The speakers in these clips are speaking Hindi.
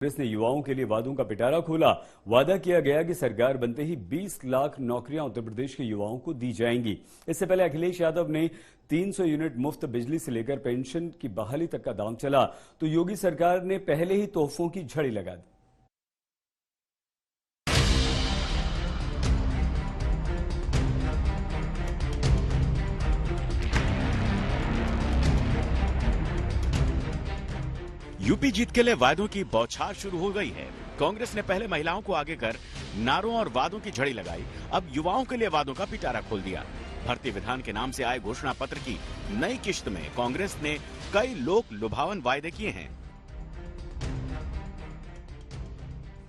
कांग्रेस ने युवाओं के लिए वादों का पिटारा खोला। वादा किया गया कि सरकार बनते ही 20 लाख नौकरियां उत्तर प्रदेश के युवाओं को दी जाएंगी। इससे पहले अखिलेश यादव ने 300 यूनिट मुफ्त बिजली से लेकर पेंशन की बहाली तक का दाम चला तो योगी सरकार ने पहले ही तोहफों की झड़ी लगा दी। यूपी जीत के लिए वादों की बौछार शुरू हो गई है। कांग्रेस ने पहले महिलाओं को आगे कर नारों और वादों की झड़ी लगाई, अब युवाओं के लिए वादों का पिटारा खोल दिया। भर्ती विधान के नाम से आए घोषणा पत्र की नई किश्त में कांग्रेस ने कई लोक लुभावन वायदे किए हैं।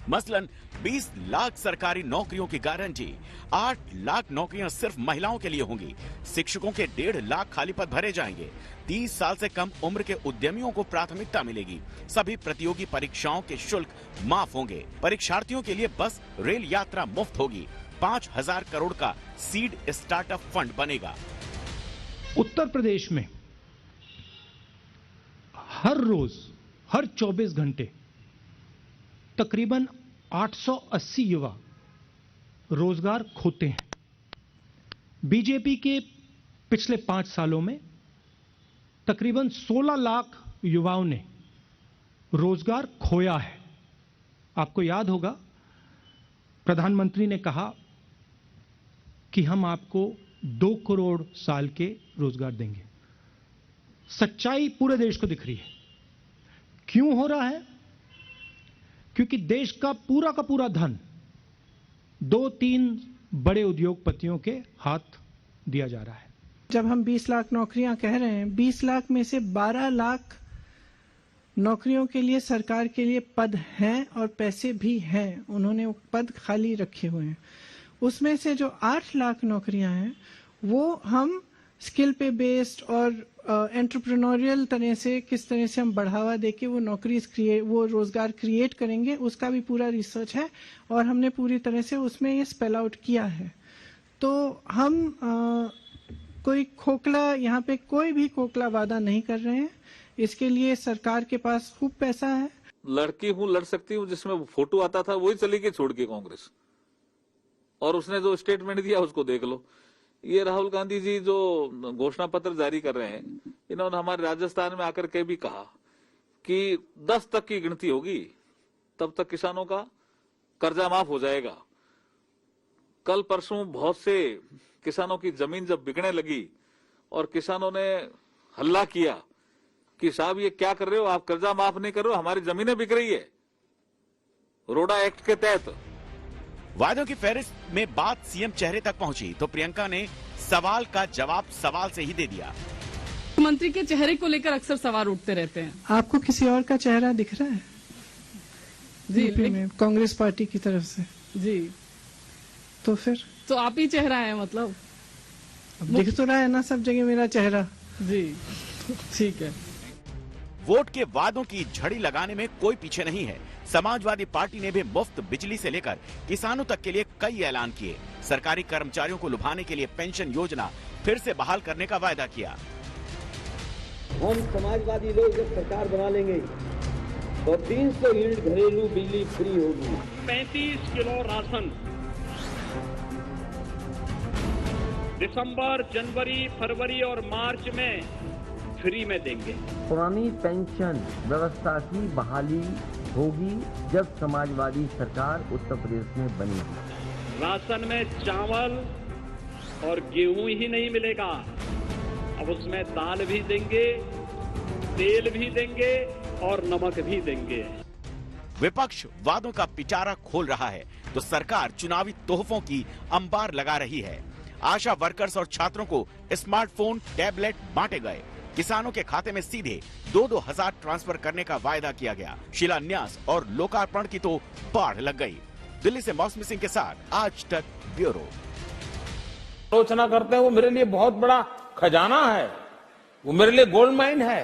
मसलन 20 लाख सरकारी नौकरियों की गारंटी, 8 लाख नौकरियां सिर्फ महिलाओं के लिए होंगी, शिक्षकों के 1.5 लाख खाली पद भरे जाएंगे, 30 साल से कम उम्र के उद्यमियों को प्राथमिकता मिलेगी, सभी प्रतियोगी परीक्षाओं के शुल्क माफ होंगे, परीक्षार्थियों के लिए बस रेल यात्रा मुफ्त होगी, 5,000 करोड़ का सीड स्टार्टअप फंड बनेगा। उत्तर प्रदेश में हर रोज हर 24 घंटे तकरीबन 880 युवा रोजगार खोते हैं। बीजेपी के पिछले 5 सालों में तकरीबन 16 लाख युवाओं ने रोजगार खोया है। आपको याद होगा प्रधानमंत्री ने कहा कि हम आपको 2 करोड़ साल के रोजगार देंगे। सच्चाई पूरे देश को दिख रही है। क्यों हो रहा है? क्योंकि देश का पूरा धन 2-3 बड़े उद्योगपतियों के हाथ दिया जा रहा है। जब हम 20 लाख नौकरियां कह रहे हैं, 20 लाख में से 12 लाख नौकरियों के लिए सरकार के लिए पद हैं और पैसे भी हैं, उन्होंने वो पद खाली रखे हुए हैं। उसमें से जो 8 लाख नौकरियां हैं वो हम स्किल पे बेस्ड और एंटरप्रेन्योरियल तरह से किस तरह से हम बढ़ावा देके वो रोजगार क्रिएट करेंगे, उसका भी पूरा रिसर्च है और हमने पूरी तरह से उसमें ये स्पेल आउट किया है। तो हम कोई भी खोखला वादा नहीं कर रहे हैं। इसके लिए सरकार के पास खूब पैसा है। लड़की हूं, लड़ सकती हूं, जिसमें फोटो आता था वही चली गई छोड़ के कांग्रेस, और उसने जो स्टेटमेंट दिया उसको देख लो। ये राहुल गांधी जी जो घोषणा पत्र जारी कर रहे हैं, इन्होंने हमारे राजस्थान में आकर के भी कहा कि 10 तक की गिनती होगी तब तक किसानों का कर्जा माफ हो जाएगा। कल परसों बहुत से किसानों की जमीन जब बिकने लगी और किसानों ने हल्ला किया कि साहब ये क्या कर रहे हो, आप कर्जा माफ नहीं कर रहे हो, हमारी जमीनें बिक रही है रोडा एक्ट के तहत। वादों की फहरिस्त में बात सीएम चेहरे तक पहुंची तो प्रियंका ने सवाल का जवाब सवाल से ही दे दिया। मंत्री के चेहरे को लेकर अक्सर सवाल उठते रहते हैं। आपको किसी और का चेहरा दिख रहा है? जी, में कांग्रेस पार्टी की तरफ से जी, तो फिर तो आप ही चेहरा है, मतलब अब दिख तो रहा है ना सब जगह मेरा चेहरा। जी ठीक है। वोट के वादों की झड़ी लगाने में कोई पीछे नहीं है। समाजवादी पार्टी ने भी मुफ्त बिजली से लेकर किसानों तक के लिए कई ऐलान किए। सरकारी कर्मचारियों को लुभाने के लिए पेंशन योजना फिर से बहाल करने का वायदा किया। हम समाजवादी लोग जब सरकार बना लेंगे तो 300 यूनिट घरेलू बिजली फ्री होगी। 35 किलो राशन दिसंबर, जनवरी, फरवरी और मार्च में फ्री में देंगे। पुरानी पेंशन व्यवस्था की बहाली होगी जब समाजवादी सरकार उत्तर प्रदेश में बनेगी। राशन में चावल और गेहूं ही नहीं मिलेगा, अब उसमें दाल भी देंगे, तेल भी देंगे और नमक भी देंगे। विपक्ष वादों का पिटारा खोल रहा है तो सरकार चुनावी तोहफों की अंबार लगा रही है। आशा वर्कर्स और छात्रों को स्मार्टफोन, टैबलेट बांटे गए। किसानों के खाते में सीधे 2-2 हजार ट्रांसफर करने का वायदा किया गया। शिलान्यास और लोकार्पण की तो बाढ़ लग गई। दिल्ली से मौसमी सिंह के साथ आज तक ब्यूरो। आलोचना करते हैं वो मेरे लिए बहुत बड़ा खजाना है, वो मेरे लिए गोल्ड माइन है।